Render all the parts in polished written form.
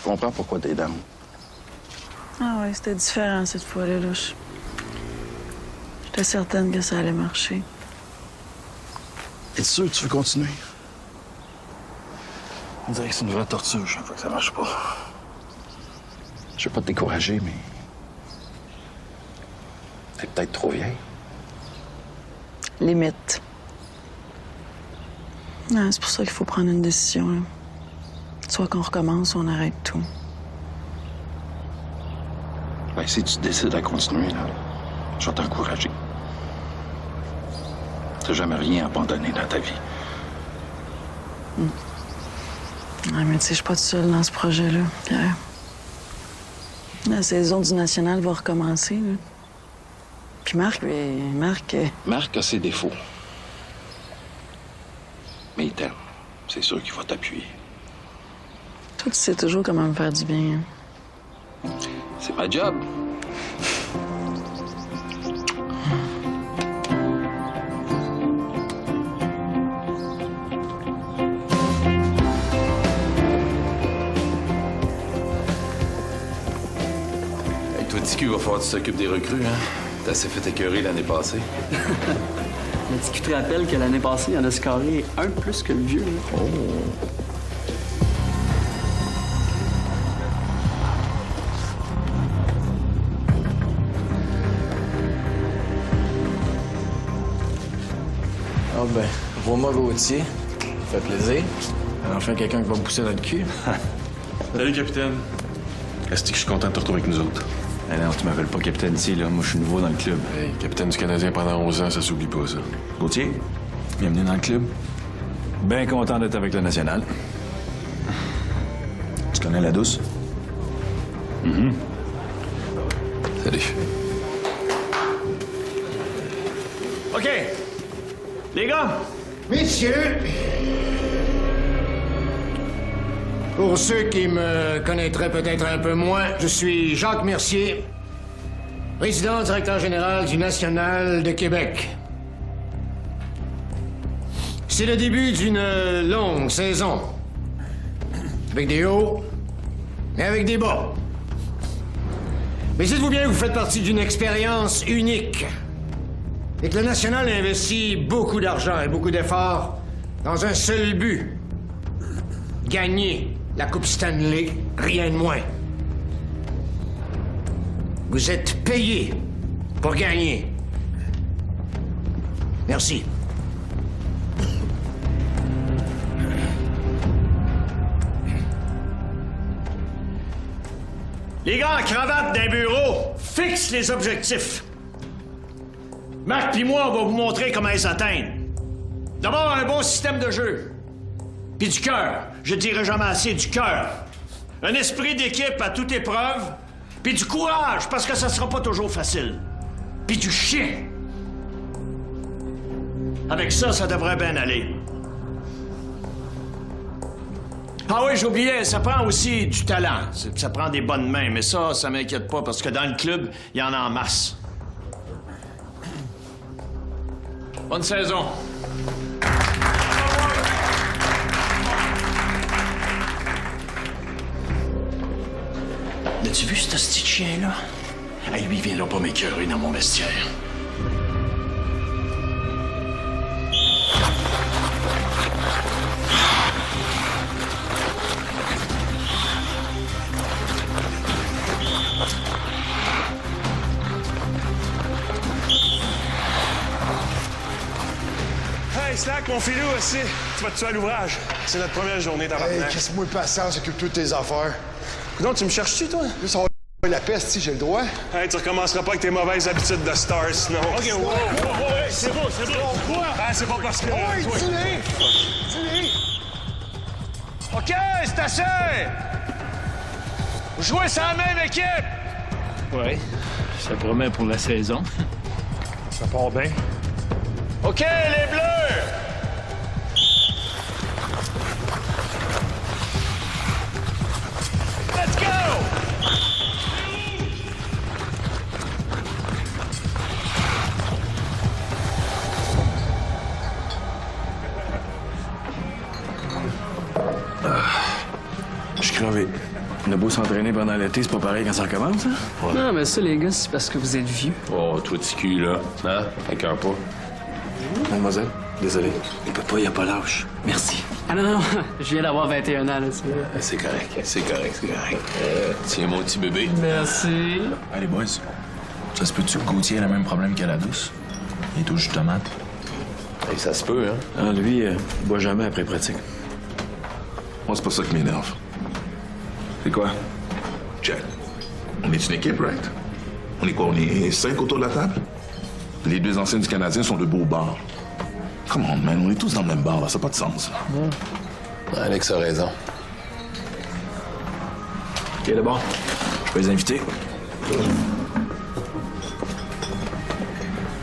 comprends pourquoi t'es down. Ah ouais, c'était différent cette fois-là. Là. J'étais certaine que ça allait marcher. Es-tu sûr que tu veux continuer? On dirait que c'est une vraie torture chaque fois que ça marche pas. Je veux pas te décourager, mais... T'es peut-être trop vieille. Limite. Ah, c'est pour ça qu'il faut prendre une décision. Là. Soit qu'on recommence, ou on arrête tout. Ben, si tu décides à continuer, là, je vais t'encourager. T'as jamais rien abandonné dans ta vie. Ouais, mais tu sais, je suis pas toute seule dans ce projet-là, Pierre. La saison du National va recommencer, là. Puis Marc, Marc a ses défauts. Mais il t'aime. C'est sûr qu'il va t'appuyer. toi, tu sais toujours comment me faire du bien. Hein. C'est ma job. Hey, toi, Ticu, va falloir que tu t'occupes des recrues, hein? T'as assez fait écœurer l'année passée. Mais tu te rappelles que l'année passée, il y en a scoré un plus que le vieux. Là. Oh! Ah ben, vois-moi Gauthier. Ça fait plaisir. Enfin, quelqu'un qui va me pousser dans le cul. Salut, capitaine. Est-ce que je suis content de te retrouver avec nous autres? Ah non, tu m'appelles pas capitaine ici, là. Moi, je suis nouveau dans le club. Hey, capitaine du Canadien pendant 11 ans, ça s'oublie pas, ça. Gauthier, bienvenue dans le club. Bien content d'être avec le National. Tu connais la douce? Salut. OK. Les gars, Messieurs, pour ceux qui me connaîtraient peut-être un peu moins, je suis Jacques Mercier, président directeur général du National de Québec. C'est le début d'une longue saison, avec des hauts et avec des bas. Mais dites-vous bien que vous faites partie d'une expérience unique. Et que le National a investi beaucoup d'argent et beaucoup d'efforts dans un seul but. Gagner la Coupe Stanley, rien de moins. Vous êtes payés pour gagner. Merci. Les gars en cravate d'un bureau fixent les objectifs. Marc puis moi, on va vous montrer comment ils s'atteignent. D'abord, un bon système de jeu. Puis du cœur. Je dirais jamais assez du cœur. Un esprit d'équipe à toute épreuve. Puis du courage, parce que ça sera pas toujours facile. Puis du chien. Avec ça, ça devrait bien aller. Ah oui, j'oubliais, ça prend aussi du talent. Ça prend des bonnes mains, mais ça m'inquiète pas, parce que dans le club, il y en a en masse. Bonne saison. As-tu vu ce petit chien-là? Hey, lui, il vient là pas m'écœurer dans mon vestiaire. Hey, Slack, mon filou aussi. Tu vas te tuer à l'ouvrage. C'est notre première journée dans Hey, laisse-moi patience, occupe-toi de tes affaires. Non, tu me cherches-tu, toi? Juste, on va la peste, si j'ai le droit. Hey, tu recommenceras pas avec tes mauvaises habitudes de star, sinon. OK, ouais, c'est bon, c'est bon. Quoi? Ah, c'est pas parce que... Oui, dis-les! Dis-les! OK, c'est assez! Vous jouez sur la même équipe! ouais, ça promet pour la saison. Ça part bien. OK, les Bleus! Let's go! Je suis crevé. Nous a beau s'entraîner pendant l'été, c'est pas pareil quand ça recommence, hein? Non, mais ça, les gars, c'est parce que vous êtes vieux. Oh, toi, petit cul, là. Hein? Écoeure pas. Mademoiselle, désolé. Il peut pas, il a pas l'âge. Merci. Ah non, je viens d'avoir 21 ans, là, C'est correct, c'est correct, c'est correct. Tiens, mon petit bébé. Merci. Allez, boys. Ça se peut-tu que Gauthier ait le même problème qu'à la douce? Il est tout juste tomate. Hey, ça se peut, hein? Ah, lui, il boit jamais après pratique. Moi, c'est pas ça qui m'énerve. C'est quoi? Jack, on est une équipe, right? On est quoi? On est 5 autour de la table? Les 2 anciens du Canadien sont de beaux bars. Come on, man, on est tous dans le même bar, là. Ça n'a pas de sens, là. Alex a raison. OK, d'abord, je peux les inviter.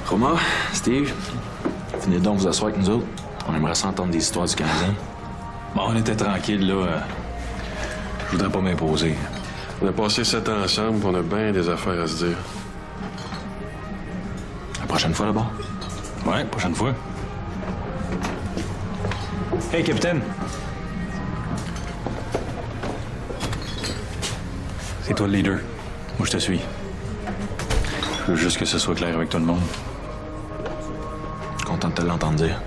Romain, Steve, venez donc vous asseoir avec nous autres. On aimerait s'entendre des histoires du Canadien. Bon, on était tranquille, là. Je voudrais pas m'imposer. On a passé 7 ans ensemble, puis on a bien des affaires à se dire. La prochaine fois, là-bas? Ouais, prochaine fois. Hey, capitaine! C'est toi le leader. Moi, je te suis. Je veux juste que ce soit clair avec tout le monde. Content de te l'entendre dire.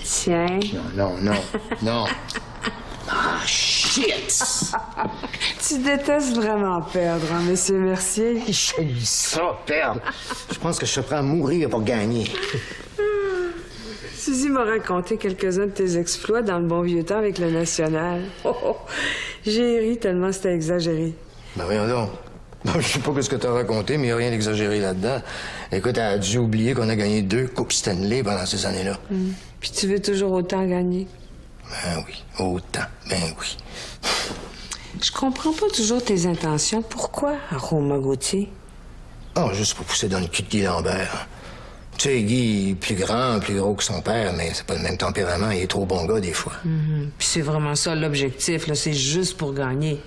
Tiens. Non. Tu détestes vraiment perdre, hein, monsieur Mercier? J'ai ça, perdre. Je pense que je suis prêt à mourir pour gagner. Suzy m'a raconté quelques-uns de tes exploits dans le bon vieux temps avec le National. Oh. J'ai ri tellement c'était exagéré. Ben voyons donc. Bon, je sais pas ce que t'as raconté, mais il n'y a rien d'exagéré là-dedans. Écoute, elle a dû oublier qu'on a gagné 2 Coupes Stanley pendant ces années-là. Puis tu veux toujours autant gagner. Ben oui, autant. Ben oui. Je comprends pas toujours tes intentions. Pourquoi, Romain Gauthier? Oh, juste pour pousser dans le cul de Guy Lambert. Tu sais, Guy est plus grand, plus gros que son père, mais c'est pas le même tempérament. Il est trop bon gars, des fois. Puis c'est vraiment ça l'objectif, là. C'est juste pour gagner.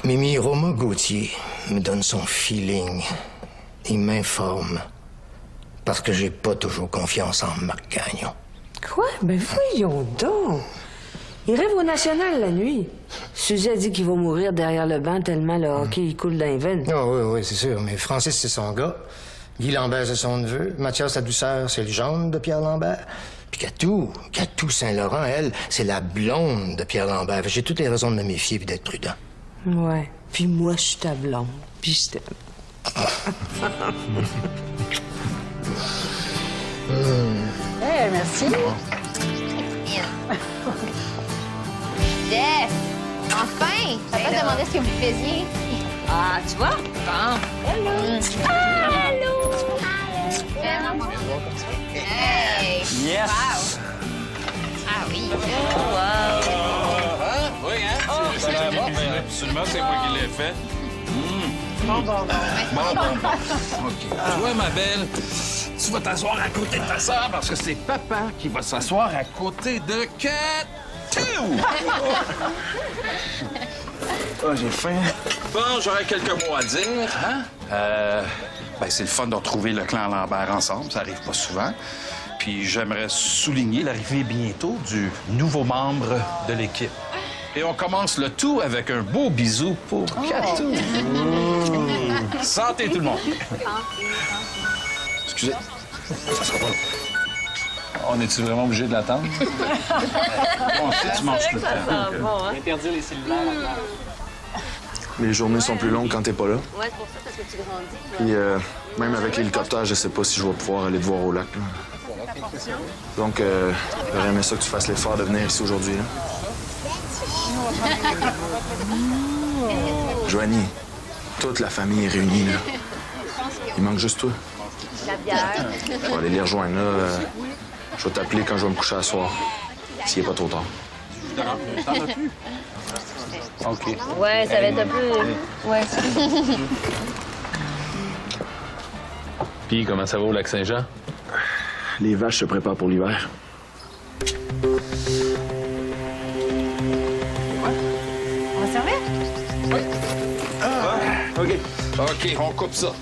Mimi, Romain Gauthier me donne son feeling. Il m'informe. Parce que j'ai pas toujours confiance en Marc Gagnon. Quoi? Ben voyons donc. Il rêve au National la nuit. Suzy a dit qu'il va mourir derrière le banc tellement le hockey il coule dans les veines. Ah oui, c'est sûr. Mais Francis, c'est son gars. Guy Lambert, c'est son neveu. Mathias, la douceur, c'est le gendre de Pierre Lambert. Puis Catou Saint-Laurent, elle, c'est la blonde de Pierre Lambert. J'ai toutes les raisons de me méfier et d'être prudent. Ouais. Puis moi, je suis ta blonde. Puis je t'aime. Hey, merci. Jeff! Enfin! Je vais pas te demander ce que vous faisiez. Ah, tu vois? Bon. Hello! Hello! Hey! Yes! Wow! Ah oui! Oui, hein? Absolument, c'est moi qui l'ai fait. Bon. Toi, ma belle, tu vas t'asseoir à côté de ta sœur parce que c'est papa qui va s'asseoir à côté de Catou. Oh, j'ai faim. Bon, j'aurais quelques mots à dire, hein? C'est le fun de retrouver le clan Lambert ensemble. Ça arrive pas souvent. Puis j'aimerais souligner l'arrivée bientôt du nouveau membre de l'équipe. Et on commence le tout avec un beau bisou pour Catou. Santé, tout le monde. Excusez. Ça sera pas long. On est-tu vraiment obligé de l'attendre? Bon, si tu manges tout le temps. Interdire les cellulaires à table. Les journées sont plus longues quand t'es pas là. Ouais, c'est pour ça, parce que tu grandis. Puis même avec l'hélicoptère, je sais pas si je vais pouvoir aller te voir au lac. Là. Donc, j'aurais aimé ça que tu fasses l'effort de venir ici aujourd'hui. Là. Joanie, toute la famille est réunie, là. Il manque juste toi. La bière. Je vais aller les rejoindre, là. Je vais t'appeler quand je vais me coucher à soir, s'il n'est pas trop tard. OK. Ouais, ça va être un peu... Ouais. Puis, comment ça va au Lac-Saint-Jean? Les vaches se préparent pour l'hiver. On va servir? OK, on coupe ça.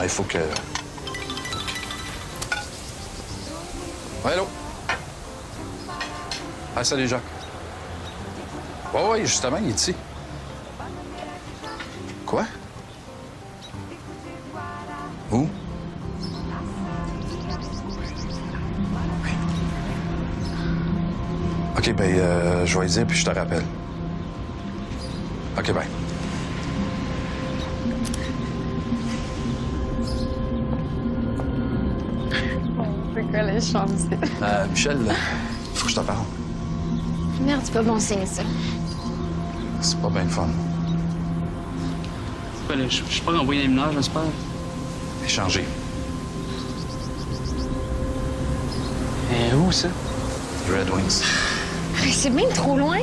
Ah, il faut que... Ouais, allô? Ah, salut, Jacques. Ouais, justement, il est ici. Quoi? Où? Oui. OK, ben, je vais y dire, puis je te rappelle. OK, bye. Pourquoi les chances? Michel, faut que je te parle. Merde, c'est pas bon signe, ça. C'est pas bien le fun. Je suis pas envoyé un ménage, j'espère. Échanger. Où, ça? Red Wings. C'est bien trop loin.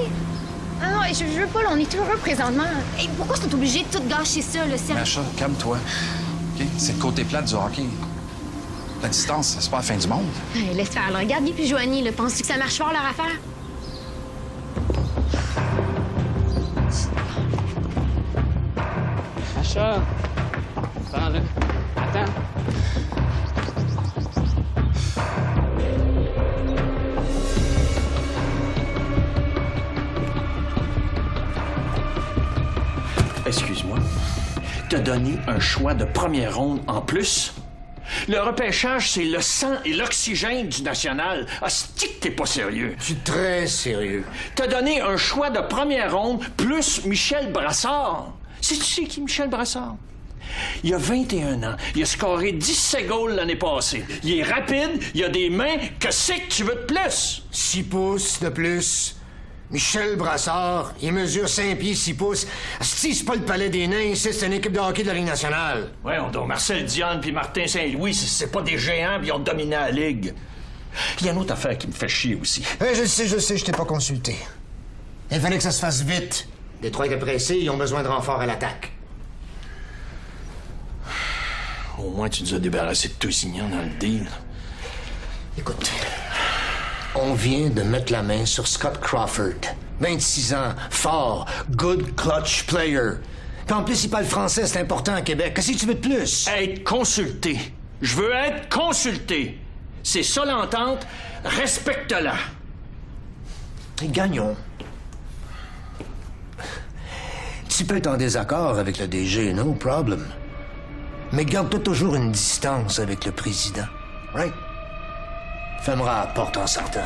Ah non, je veux pas, là, on est heureux présentement. Hey, pourquoi c'est obligé de tout gâcher ça, le cercle? Macha, calme-toi. OK? C'est le côté plate du hockey. La distance, c'est pas la fin du monde. Hey, laisse faire, là. Regarde, Guy puis Joanie, là. Penses-tu que ça marche fort, leur affaire? Macha! Attends, là. Attends. Excuse-moi. T'as donné un choix de première ronde en plus? Le repêchage, c'est le sang et l'oxygène du national. Asti que t'es pas sérieux. Je suis très sérieux. T'as donné un choix de première ronde plus Michel Brassard. Sais-tu c'est qui, Michel Brassard? Il a 21 ans. Il a scoré 17 goals l'année passée. Il est rapide, il a des mains. Que c'est que tu veux de plus? 6 pouces de plus. Michel Brassard, il mesure 5 pieds, 6 pouces. Asti, c'est pas le Palais des Nains, c'est une équipe de hockey de la Ligue nationale. Ouais, on doit Marcel Dionne puis Martin Saint-Louis, c'est pas des géants puis ils ont dominé la Ligue. Il y a une autre affaire qui me fait chier aussi. Je sais, je t'ai pas consulté. Il fallait que ça se fasse vite. Détroit est pressé, ils ont besoin de renfort à l'attaque. Au moins, tu nous as débarrassé de Tousignan dans le deal. Écoute, on vient de mettre la main sur Scott Crawford. 26 ans, fort, good clutch player. Puis en plus, il parle français, c'est important à Québec. Qu'est-ce que tu veux de plus? Être consulté. Je veux être consulté. C'est ça l'entente. Respecte-la. Et gagnons. Tu peux être en désaccord avec le DG, no problem. Mais garde-toi toujours une distance avec le président. Right? Fermera la porte en sortant.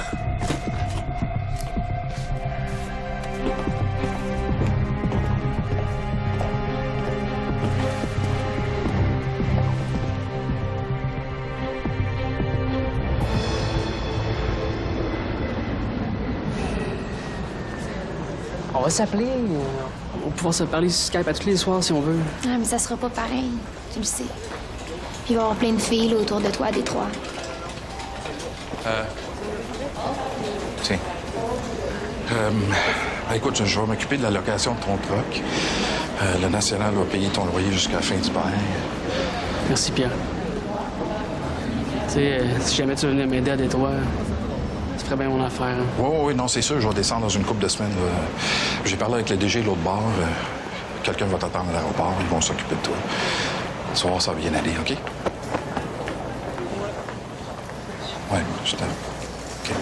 On va s'appeler. On va pouvoir se parler sur Skype à tous les soirs si on veut. Ah, mais ça sera pas pareil. Tu le sais. Puis il va y avoir plein de filles là, autour de toi à Détroit. Tiens. Écoute, je vais m'occuper de la location de ton truck. Le National va payer ton loyer jusqu'à la fin du bail. Merci, Pierre. Tu sais, si jamais tu venais m'aider à Détroit, ça ferait bien mon affaire. Hein. Oui, non, c'est sûr, je vais descendre dans une couple de semaines. J'ai parlé avec le DG de l'autre bar. Quelqu'un va t'attendre à l'aéroport, ils vont s'occuper de toi. Ce soir, ça va bien aller, OK? Ouais, je t'aime. OK.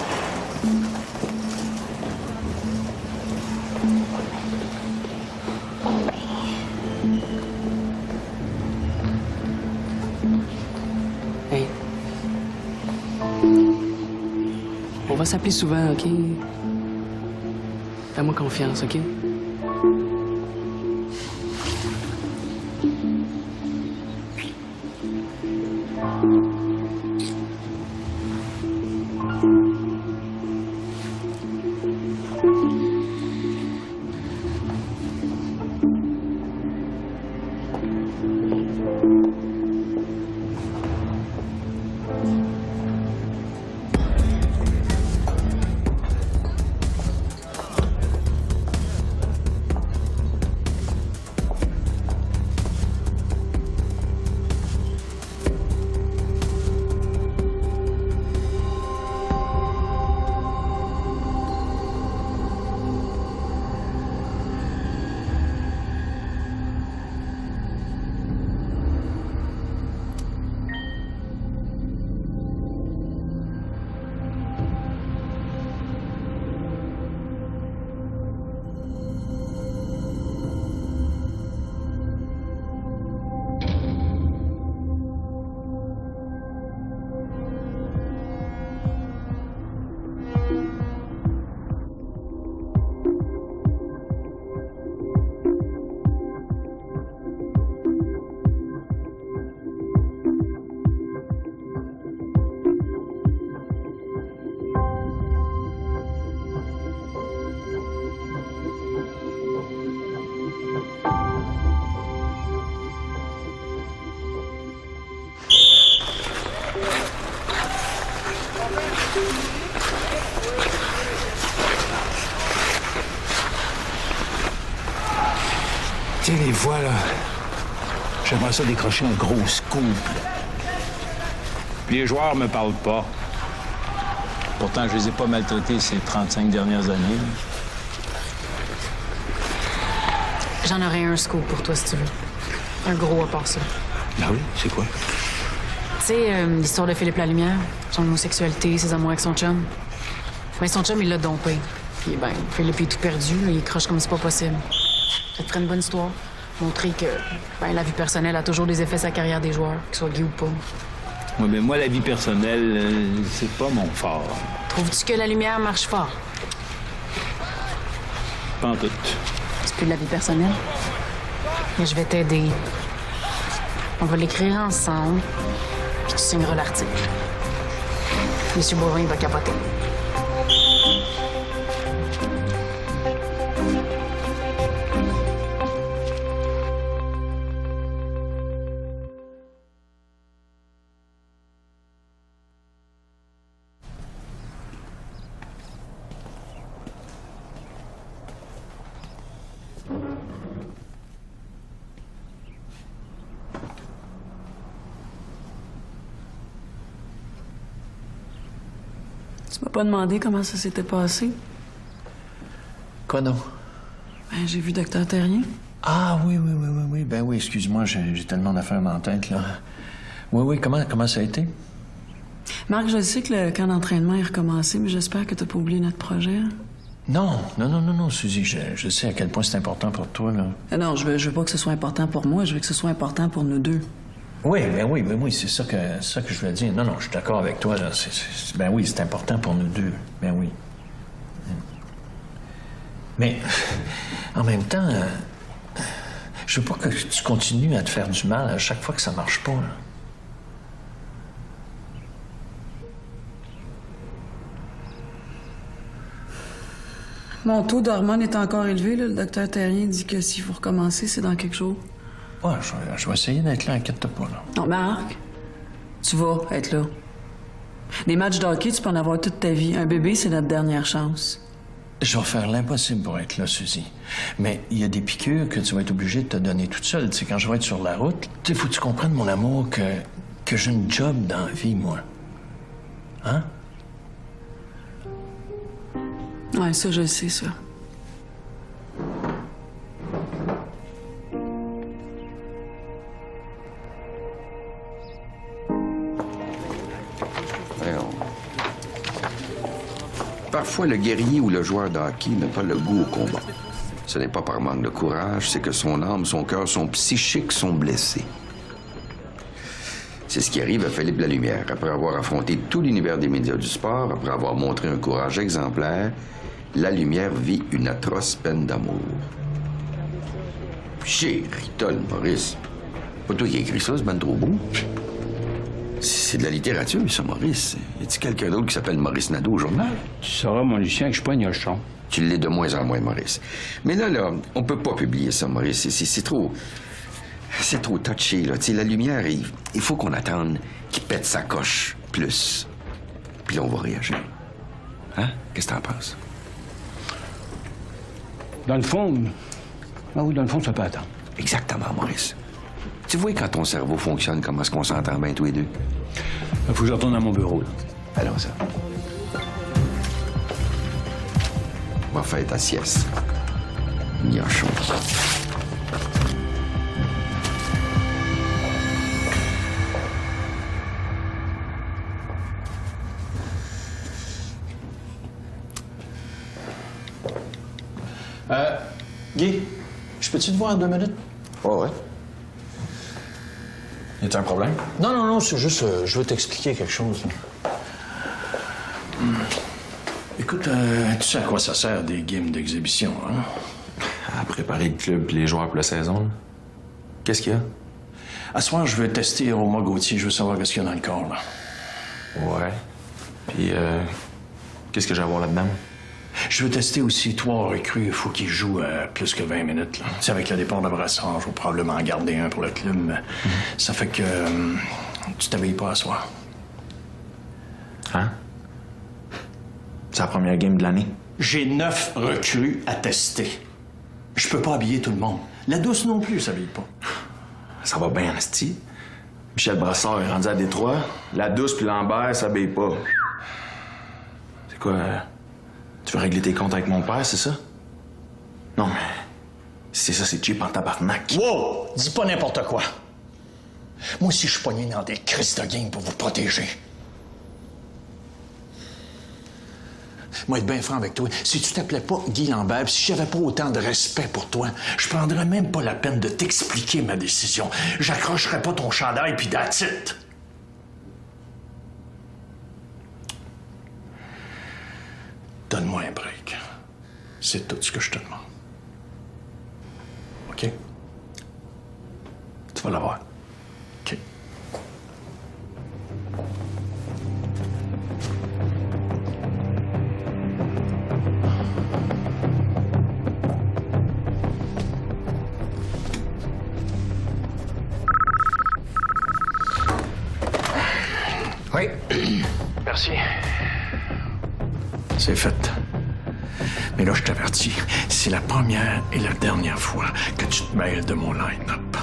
Hey. On va s'appeler souvent, OK? Fais-moi confiance, OK? Tu sais, des fois, là, j'aimerais ça décrocher un gros scoop. Puis les joueurs me parlent pas. Pourtant, je les ai pas maltraités ces 35 dernières années. J'en aurais un scoop pour toi, si tu veux. Un gros à part ça. Ah oui? C'est quoi? Tu sais, l'histoire de Philippe Lalumière, son homosexualité, ses amours avec son chum. Ben, son chum, il l'a dompé. Puis, ben, Philippe est tout perdu, là, il croche comme c'est pas possible. Ça te ferait une bonne histoire. Montrer que, ben, la vie personnelle a toujours des effets sur la carrière des joueurs, qu'ils soient gays ou pas. Oui, mais moi, la vie personnelle, c'est pas mon fort. Trouves-tu que la lumière marche fort? Pas en tout. C'est plus de la vie personnelle. Mais je vais t'aider. On va l'écrire ensemble, puis tu signeras l'article. Monsieur Boivin, il va capoter. Tu m'as pas demandé comment ça s'était passé? Quoi non? Ben, j'ai vu Dr. Terrien. Ah oui. Ben oui, excuse-moi, j'ai tellement d'affaires dans la tête, là. Oui, comment ça a été? Marc, je sais que le camp d'entraînement est recommencé, mais j'espère que t'as pas oublié notre projet. Hein? Non, Suzy, je sais à quel point c'est important pour toi, là. Non, je veux pas que ce soit important pour moi, je veux que ce soit important pour nous deux. Oui, c'est ça que je voulais dire. Non, je suis d'accord avec toi, là. Ben oui, c'est important pour nous deux. Ben oui. Mais, en même temps, je veux pas que tu continues à te faire du mal à chaque fois que ça marche pas, là. Mon taux d'hormones est encore élevé, là. Le docteur Terrien dit que s'il faut recommencer, c'est dans quelques jours. Ouais, je vais essayer d'être là, inquiète-toi pas, là. Non, Marc, tu vas être là. Des matchs de hockey, tu peux en avoir toute ta vie. Un bébé, c'est notre dernière chance. Je vais faire l'impossible pour être là, Suzy. Mais il y a des piqûres que tu vas être obligé de te donner toute seule. Tu sais, quand je vais être sur la route, tu sais, faut que tu comprennes, mon amour, que j'ai une job dans la vie, moi. Hein? Ouais, ça, je le sais, ça. Parfois, le guerrier ou le joueur de hockey n'a pas le goût au combat. Ce n'est pas par manque de courage, c'est que son âme, son cœur, son psychique sont blessés. C'est ce qui arrive à Philippe Lalumière. Après avoir affronté tout l'univers des médias du sport, après avoir montré un courage exemplaire, Lalumière vit une atroce peine d'amour. Chéritole, Maurice. Pas toi qui as écrit ça, c'est ben trop beau. C'est de la littérature, ça, Maurice. Y a-t-il quelqu'un d'autre qui s'appelle Maurice Nadeau au journal? Tu sauras, mon Lucien, que je suis pas gnochon. Tu l'es de moins en moins, Maurice. Mais là, on peut pas publier ça, Maurice. C'est trop... C'est trop touché, là. Tu sais, la lumière, il faut qu'on attende qu'il pète sa coche plus. Puis là, on va réagir. Hein? Qu'est-ce que t'en penses? Dans le fond... Ah oui, dans le fond, ça peut attendre. Exactement, Maurice. Tu vois quand ton cerveau fonctionne, comment est-ce qu'on s'entend bien tous les deux? Il faut que je retourne à mon bureau, là. Allons, ça. On va faire ta sieste. Gnochon. Guy, je peux-tu te voir 2 minutes? Ouais. Y a-t-il un problème? Non, c'est juste, je veux t'expliquer quelque chose. Écoute, tu sais à quoi ça sert des games d'exhibition, hein? À préparer le club et les joueurs pour la saison. Là. Qu'est-ce qu'il y a? À ce soir, je veux tester Romain Gauthier. Je veux savoir qu'est-ce qu'il y a dans le corps, là. Ouais. Puis, qu'est-ce que j'ai à voir là-dedans? Je veux tester aussi 3 recrues. Il faut qu'ils jouent plus que 20 minutes, là. Tu sais, avec le départ de Brassard, je vais probablement en garder un pour le club. Mais ça fait que tu t'habilles pas à soir. Hein? C'est la première game de l'année. J'ai 9 recrues à tester. Je peux pas habiller tout le monde. La douce non plus s'habille pas. Ça va bien, asti. Michel Brassard est rendu à Détroit. La douce puis Lambert s'habillent pas. C'est quoi? Tu veux régler tes comptes avec mon père, c'est ça? Non, mais... c'est ça, c'est cheap en tabarnak. Wow! Dis pas n'importe quoi. Moi aussi, je suis pogné dans des crises de game pour vous protéger. Moi, être bien franc avec toi, si tu t'appelais pas Guy Lambert, pis si j'avais pas autant de respect pour toi, je prendrais même pas la peine de t'expliquer ma décision. J'accrocherais pas ton chandail puis that's it. Donne-moi un break. C'est tout ce que je te demande. OK? Tu vas l'avoir. OK. Oui. Merci. C'est fait. Mais là, je t'avertis, c'est la première et la dernière fois que tu te mêles de mon line-up.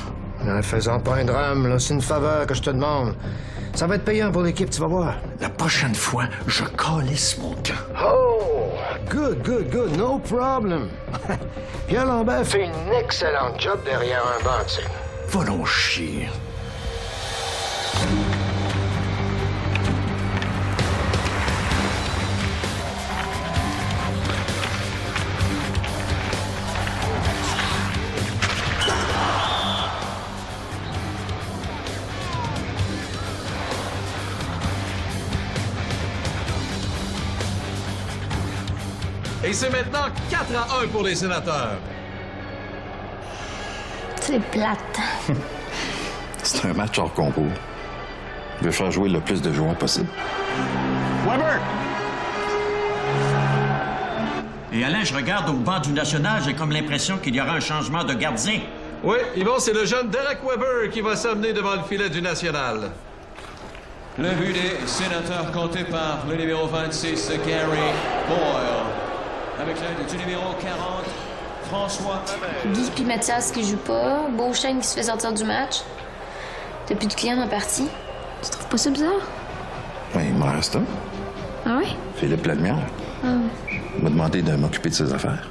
Ne faisons pas un drame, là. C'est une faveur que je te demande. Ça va être payant pour l'équipe, tu vas voir. La prochaine fois, je calisse mon camp. Oh! Good. No problem. Pierre Lambert fait une excellente job derrière un banc, tu sais. Va donc chier. Et c'est maintenant 4-1 pour les sénateurs. C'est plate. C'est un match hors concours. Je veux faire jouer le plus de joueurs possible. Weber! Et Alain, je regarde au banc du National, j'ai comme l'impression qu'il y aura un changement de gardien. Oui, Yvon, c'est le jeune Derek Weber qui va s'amener devant le filet du National. Le but des sénateurs compté par le numéro 26, Gary Boyle. Avec l'aide du numéro 40, François Hamel. Guy puis Mathias qui joue pas, Beauchesne qui se fait sortir du match. T'as plus de clients dans la partie. Tu trouves pas ça bizarre? Ben, il m'en reste un. Ah oui? Philippe Lalmière. Ah. Il m'a demandé de m'occuper de ses affaires.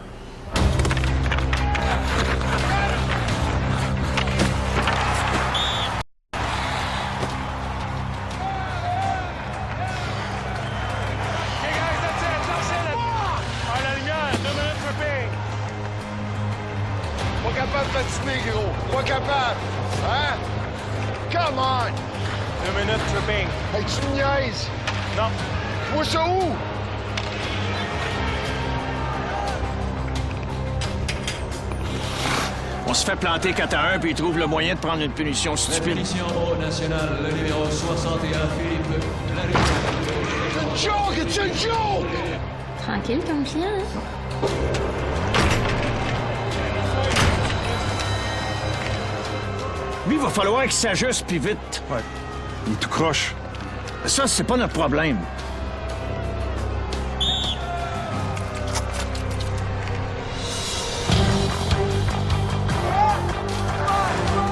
Pas capable, hein? Come on! 2 minutes, tripping. Hey, tu me niaises? Non. Je vois ça où? On se fait planter 4-1 puis il trouve le moyen de prendre une punition stupide. Punition au national, le numéro 61, Philippe Lalmière. C'est une joke! C'est une joke! Tranquille comme client, hein? Lui, il va falloir qu'il s'ajuste, puis vite. Ouais. Il est tout croche. Ça, c'est pas notre problème.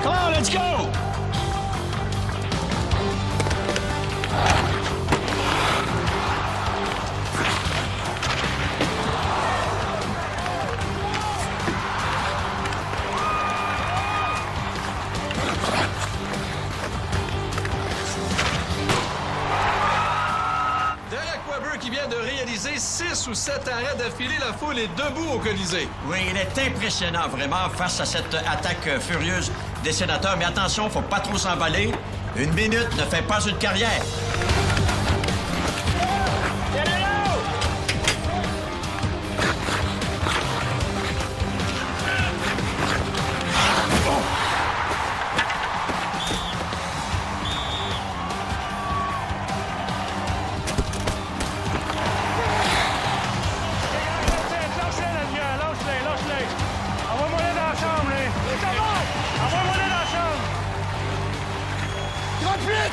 Come on, let's go! Derek Weber qui vient de réaliser 6 ou 7 arrêts d'affilée, la foule est debout au Colisée. Oui, il est impressionnant, vraiment, face à cette attaque furieuse des sénateurs. Mais attention, faut pas trop s'emballer. 1 minute ne fait pas une carrière.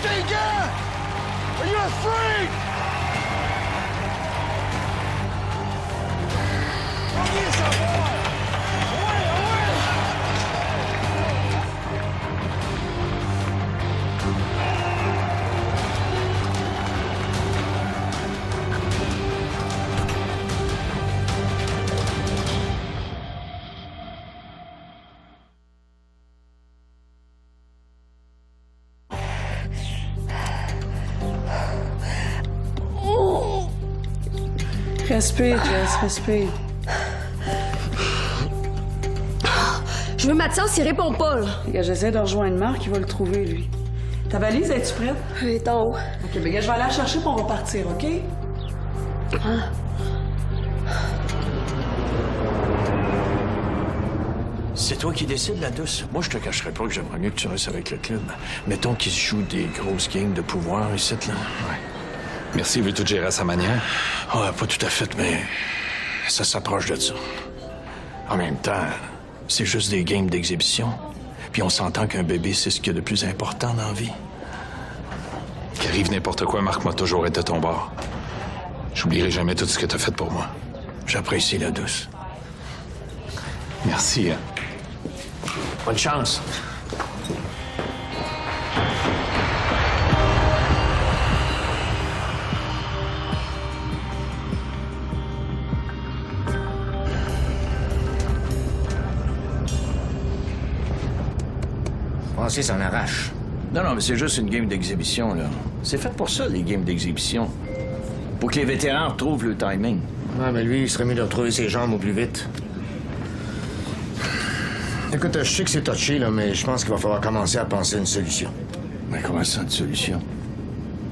Tes gars! Are you a freak? Reviens, ça va! Respire, Jess, respire. Je veux Mathias, il répond pas, là. Regarde, j'essaie de rejoindre Marc, il va le trouver, lui. Ta valise, es-tu prête? Elle est en haut. OK, ben regarde, je vais aller la chercher puis on va partir, OK? C'est toi qui décides, la douce. Moi, je te cacherai pas que j'aimerais mieux que tu restes avec le club. Mettons qu'ils se jouent des grosses games de pouvoir ici, là. Ouais. Merci, il veut tout gérer à sa manière. Ouais, pas tout à fait, mais ça s'approche de ça. En même temps, c'est juste des games d'exhibition. Puis on s'entend qu'un bébé, c'est ce qu'il y a de plus important dans la vie. Qu'arrive n'importe quoi, Marc m'a toujours été de ton bord. J'oublierai jamais tout ce que t'as fait pour moi. J'apprécie, la douce. Merci, hein. Bonne chance. Francis s'en arrache. Non, mais c'est juste une game d'exhibition, là. C'est fait pour ça, les games d'exhibition. Pour que les vétérans retrouvent le timing. Ouais, mais lui, il serait mieux de retrouver ses jambes au plus vite. Écoute, je sais que c'est touché, là, mais je pense qu'il va falloir commencer à penser à une solution. Mais comment ça, une solution?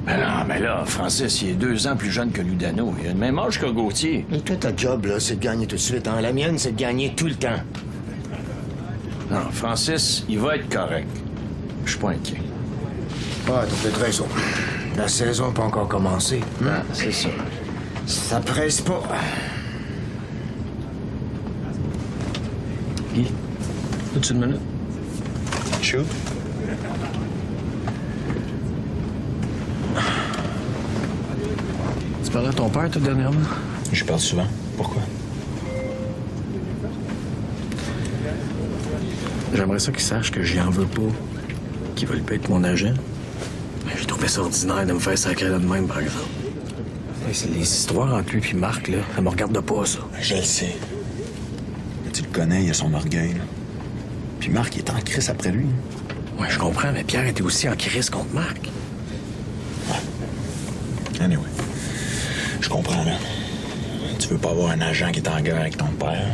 Ben non, mais là, Francis, il est 2 ans plus jeune que Ludano. Il a le même âge que Gauthier. Et toi, ta job, là, c'est de gagner tout de suite. Hein? La mienne, c'est de gagner tout le temps. Non, Francis, il va être correct. Je suis pas inquiet. Ah, t'as peut-être raison. La saison n'a pas encore commencé. Ah, c'est ça. Ça presse pas. Guy, as-tu une minute? Shoot. Tu parlais à ton père, toi, dernièrement? Je parle souvent. Pourquoi? J'aimerais ça qu'il sache que j'y en veux pas. Qu'il veuille pas être mon agent. J'ai trouvé ça ordinaire de me faire sacrer là de même, par exemple. C'est les histoires entre lui et Marc, là. Ça me regarde pas, ça. Je le sais. Mais tu le connais, il a son orgueil. Là. Puis Marc, il est en crise après lui. Ouais, je comprends, mais Pierre était aussi en crise contre Marc. Ouais. Anyway. Je comprends, là. Tu veux pas avoir un agent qui est en guerre avec ton père.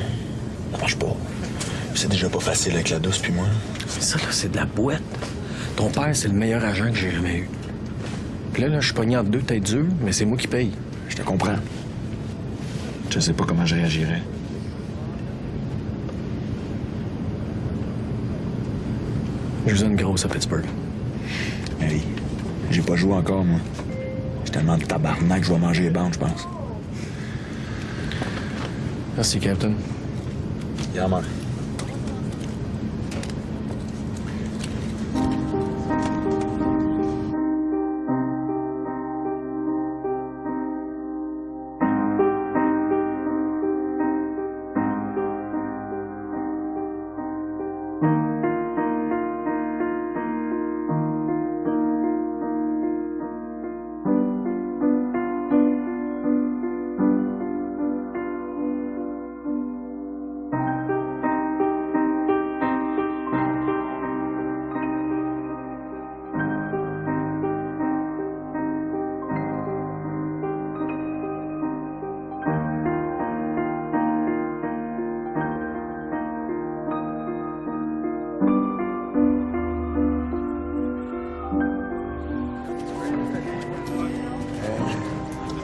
Ça marche pas. C'est déjà pas facile avec la douce puis moi. Ça, là, c'est de la boîte. Ton père, c'est le meilleur agent que j'ai jamais eu. Puis là, je suis pogné entre 2 têtes dures, mais c'est moi qui paye. Je te comprends. Je sais pas comment je réagirais. Je vous ai une grosse à Pittsburgh. Hey, j'ai pas joué encore, moi. J'ai tellement de tabarnak que je vais manger les bandes, je pense. Merci, Captain. Yeah, man.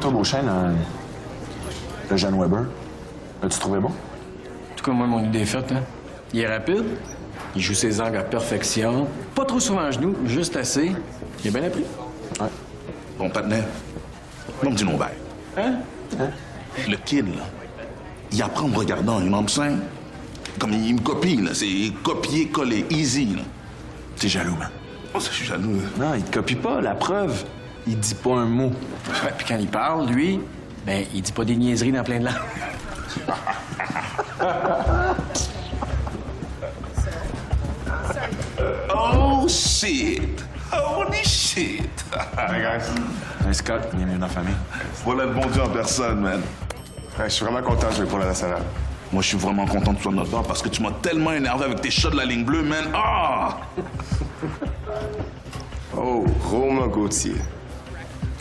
toi, Beauchesne, le jeune Weber, l'as-tu trouvé bon? En tout cas, moi, mon idée est faite, hein. Il est rapide, il joue ses angles à perfection, pas trop souvent à genoux, juste assez. Il est bien appris. Ouais. Bon, partenaire, mon petit non-vert. Hein? Le kid, là, il apprend en me regardant, il m'en simple. Comme il me copie, là. C'est copier-coller, easy, là. T'es jaloux, man. Oh, ça, je suis jaloux. Non, il te copie pas, la preuve. Il dit pas un mot. Ouais, puis quand il parle, lui, ben, il dit pas des niaiseries dans plein de langues. Oh, shit! Holy shit! Hey, guys. Hey, Scott, bienvenue dans la famille. Voilà le bon Dieu en personne, man. Ouais, je suis vraiment content de jouer pour la nationale. Moi, je suis vraiment content de toi de notre part parce que tu m'as tellement énervé avec tes shots de la ligne bleue, man. Ah! Oh, Romain Gauthier.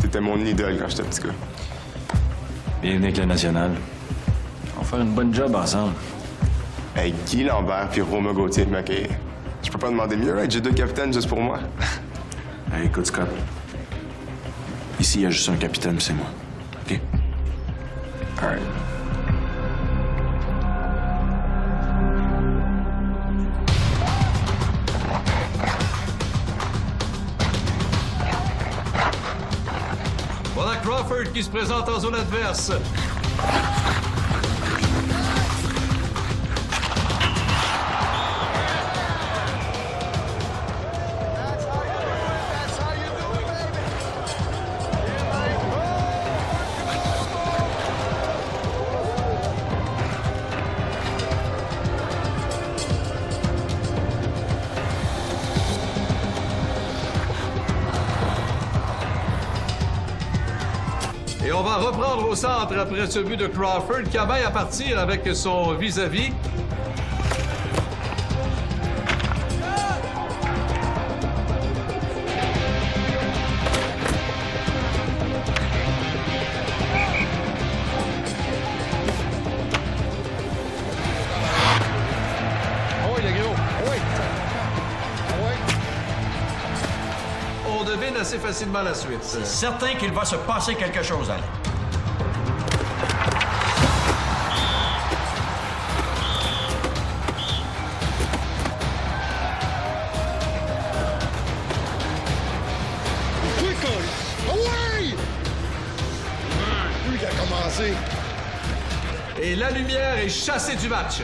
T'étais mon idole quand j'étais petit gars. Bienvenue avec la nationale. On va faire une bonne job ensemble. Hey, Guy Lambert puis Romain Gauthier de m'accueillir. Je peux pas demander mieux, right? J'ai 2 capitaines juste pour moi. Hey, écoute, Scott. Ici, il y a juste un capitaine, puis c'est moi. OK? All right. Voilà Crawford qui se présente en zone adverse. Et on va reprendre au centre après ce but de Crawford qui a bien à partir avec son vis-à-vis. Oh, il est gros. Oui. On devine assez facilement la suite. C'est certain qu'il va se passer quelque chose, Alain. Lui qui a commencé. Et la lumière est chassée du match.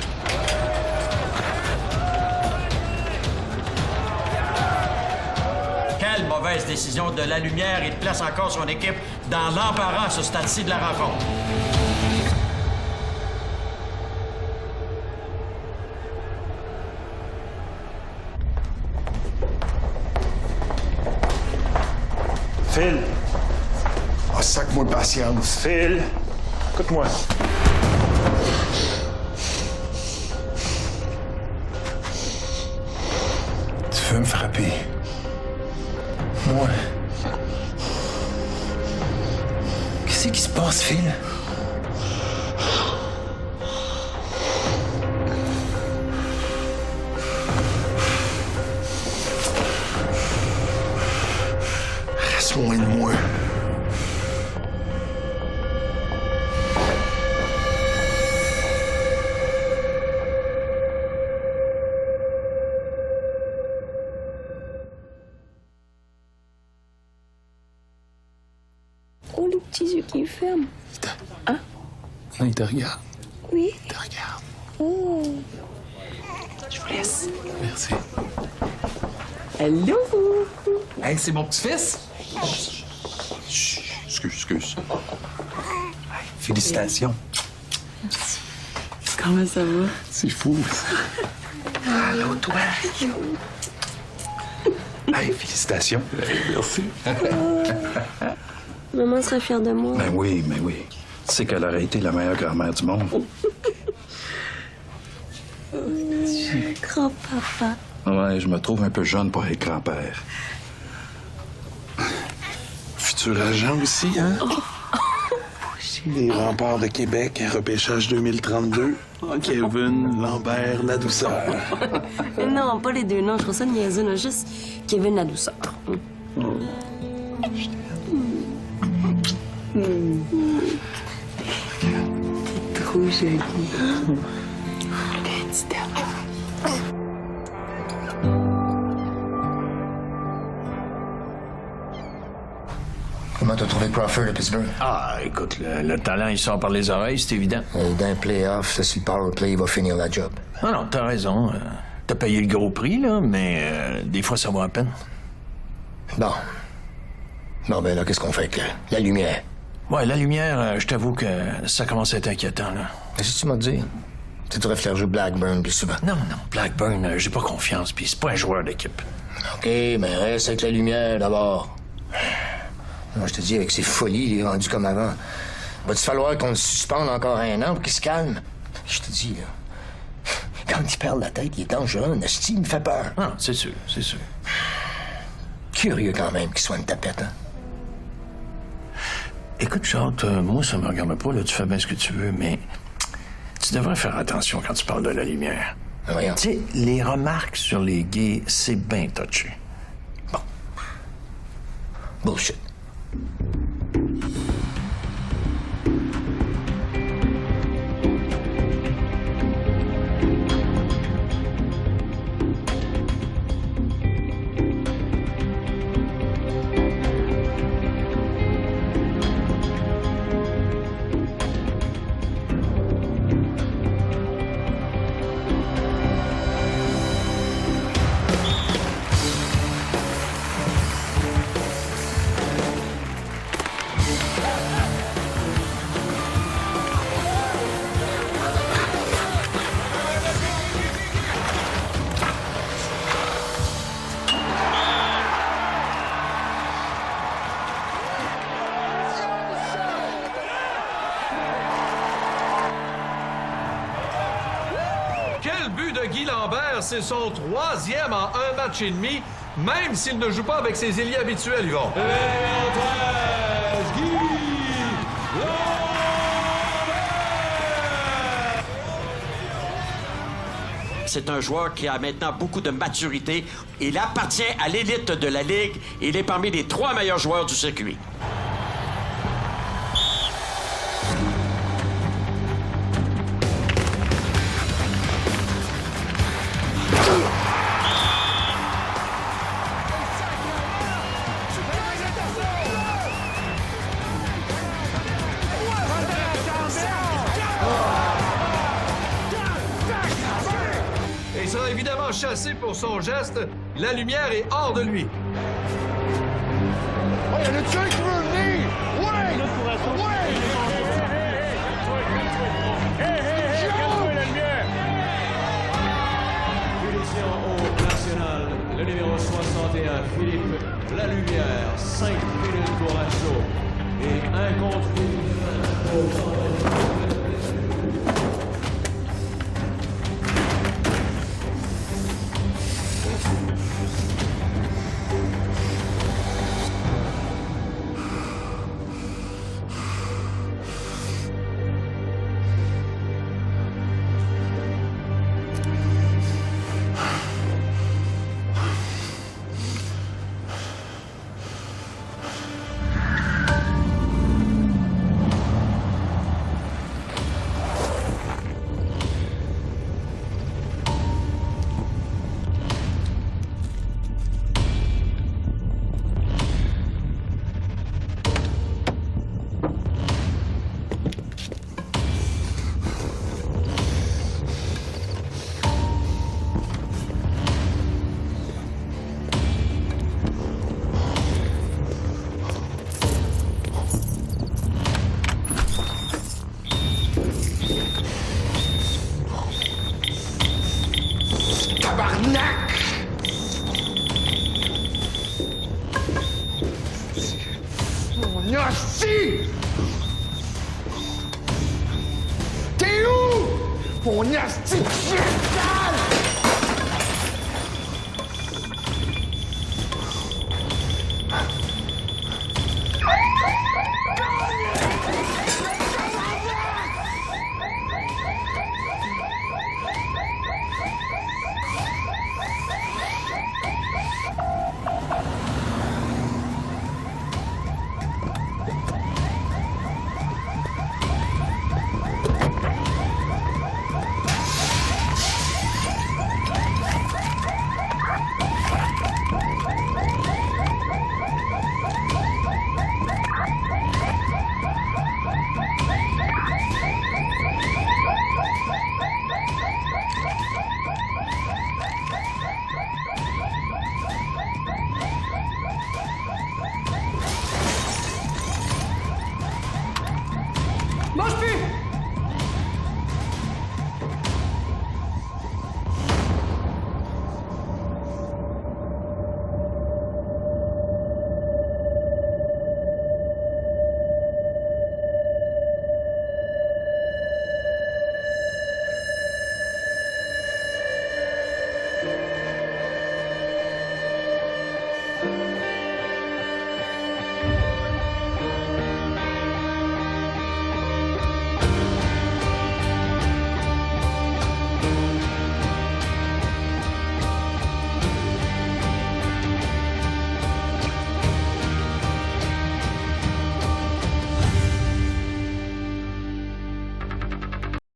Quelle mauvaise décision de la lumière. Il place encore son équipe dans l'embarras à ce stade-ci de la rencontre. Phil. Oh, sac-moi de patience. Phil. Écoute-moi. Tu veux me frapper? Moi. Qu'est-ce qui se passe, Phil? Reste loin de moi. Oh, les petits yeux qui ferment. Hein? Non, il te regarde. Oui? Il te regarde. Oh. Je vous laisse. Merci. Allô? Hey, c'est mon petit-fils. Excuse. Hey, félicitations. Merci. Comment ça va? C'est fou. Allô, toi. Hey, félicitations. Merci. Maman serait fière de moi. Ben oui. Tu sais qu'elle aurait été la meilleure grand-mère du monde. Grand-papa. Ouais, je me trouve un peu jeune pour être grand-père. Futur agent aussi, hein? Les remparts de Québec, repêchage 2032. Kevin, Lambert, la douceur. Non, pas les deux, non. Je trouve ça niaiseux, non. Juste Kevin la douceur. T'es trop joli. Petit amour. Comment t'as trouvé Crawford à Pittsburgh? Ah, écoute, le talent, il sort par les oreilles, c'est évident. D'un playoff, ça, si le power play, il va finir la job. Ah non, t'as raison. T'as payé le gros prix, là, mais des fois, ça vaut à peine. Bon. Bon, ben là, qu'est-ce qu'on fait avec la lumière? Ouais, la lumière, je t'avoue que ça commence à être inquiétant, là. Qu'est-ce que tu m'as dit? Tu devrais faire jouer Blackburn plus souvent. Non, Blackburn, j'ai pas confiance, puis c'est pas un joueur d'équipe. OK, mais reste avec la lumière, d'abord. Moi, je te dis, avec ses folies, il est rendu comme avant. Va-t-il falloir qu'on le suspende encore 1 an pour qu'il se calme? Je te dis, là, quand il perd la tête, il est dangereux. Nasty, il me fait peur. Ah, c'est sûr, c'est sûr. Curieux quand même qu'il soit une tapette, hein? Écoute, Charles, moi, ça me regarde pas, là, tu fais bien ce que tu veux, mais tu devrais faire attention quand tu parles de la lumière. Voyons. Tu sais, les remarques sur les gays, c'est bien touché. Bon. Bullshit. Quel but de Guy Lambert! C'est son 3e en 1 match et demi, même s'il ne joue pas avec ses ailiers habituels, Yvon. C'est un joueur qui a maintenant beaucoup de maturité. Il appartient à l'élite de la Ligue. Il est parmi les 3 meilleurs joueurs du circuit. Et il sera évidemment chassé pour son geste. La lumière est hors de lui. Oh, il y a le tueur qui veut venir! Ouais! Ouais! Punition au national, le numéro 61, Philippe Lalumière, 5 minutes pour un show. Et un contre Mon hostie! T'es où? Mon hostie de chien!